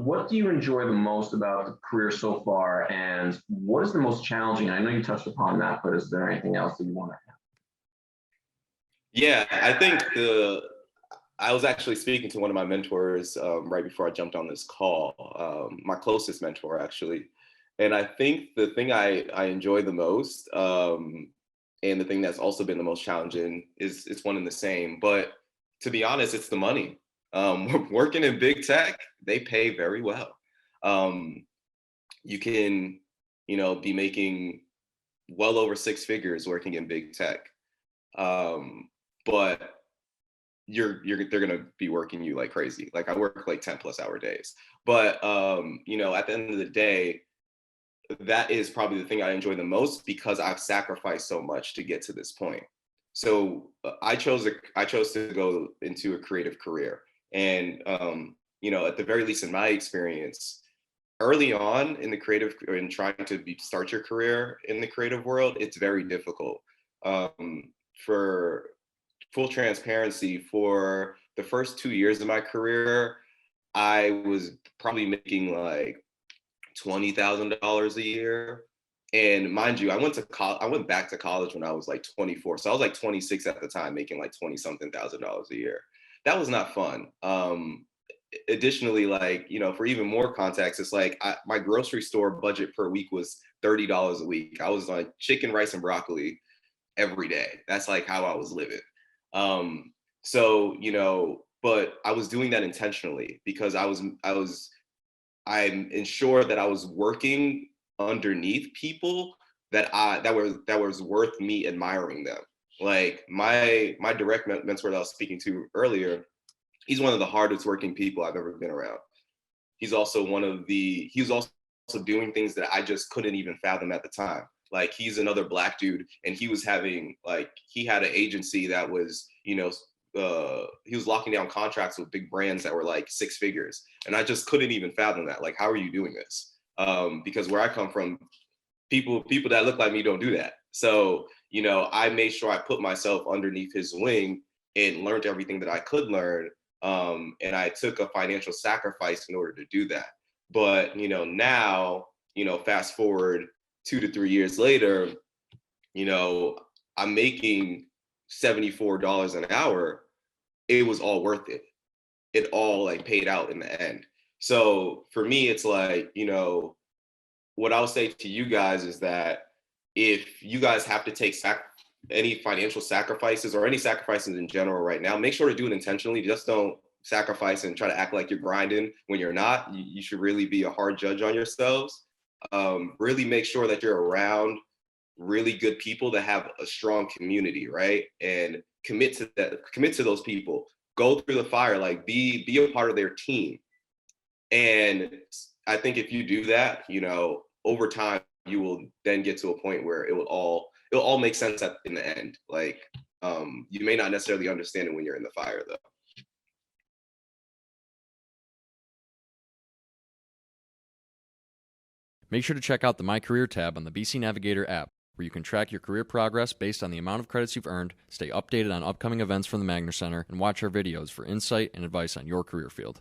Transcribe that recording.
what do you enjoy the most about the career so far, and what is the most challenging? I know you touched upon that, but is there anything else that you want to Yeah, I think I was actually speaking to one of my mentors right before I jumped on this call, my closest mentor actually. And I think the thing I enjoy the most, and the thing that's also been the most challenging is it's one and the same. But to be honest, it's the money. Working in big tech, they pay very well. Um, you can, be making well over six figures working in big tech. But they're gonna be working you like crazy. Like I work like 10+ hour days. But at the end of the day, that is probably the thing I enjoy the most because I've sacrificed so much to get to this point. So I chose to go into a creative career. And at the very least in my experience, early on in the creative and trying to start your career in the creative world, it's very difficult. For full transparency, for the first 2 years of my career, I was probably making like $20,000 a year. And mind you, I went back to college when I was like 24. So I was like 26 at the time, making like 20 something thousand dollars a year. That was not fun. Additionally, like, for even more context, it's like my grocery store budget per week was $30 a week. I was like chicken, rice, and broccoli every day. That's like how I was living. Um, but I was doing that intentionally because I'm ensured that I was working underneath people that was worth me admiring them. Like my direct mentor that I was speaking to earlier, he's one of the hardest working people I've ever been around. He was also doing things that I just couldn't even fathom at the time. Like he's another black dude, and he had an agency that was, he was locking down contracts with big brands that were like six figures, and I just couldn't even fathom that. Like, how are you doing this? Because where I come from, people that look like me don't do that. So, I made sure I put myself underneath his wing and learned everything that I could learn. And I took a financial sacrifice in order to do that. But, now, fast forward 2 to 3 years later, you know, I'm making $74 an hour. It was all worth it. It all like paid out in the end. So for me, it's like, what I'll say to you guys is that if you guys have to take any financial sacrifices or any sacrifices in general right now, make sure to do it intentionally. Just don't sacrifice and try to act like you're grinding when you're not. You should really be a hard judge on yourselves. Really make sure that you're around really good people that have a strong community, right? And commit to those people. Go through the fire, like be a part of their team. And I think if you do that, over time you will then get to a point where it'll all make sense in the end. Like you may not necessarily understand it when you're in the fire though. Make sure to check out the My Career tab on the BC Navigator app, where you can track your career progress based on the amount of credits you've earned, stay updated on upcoming events from the Magner Center, and watch our videos for insight and advice on your career field.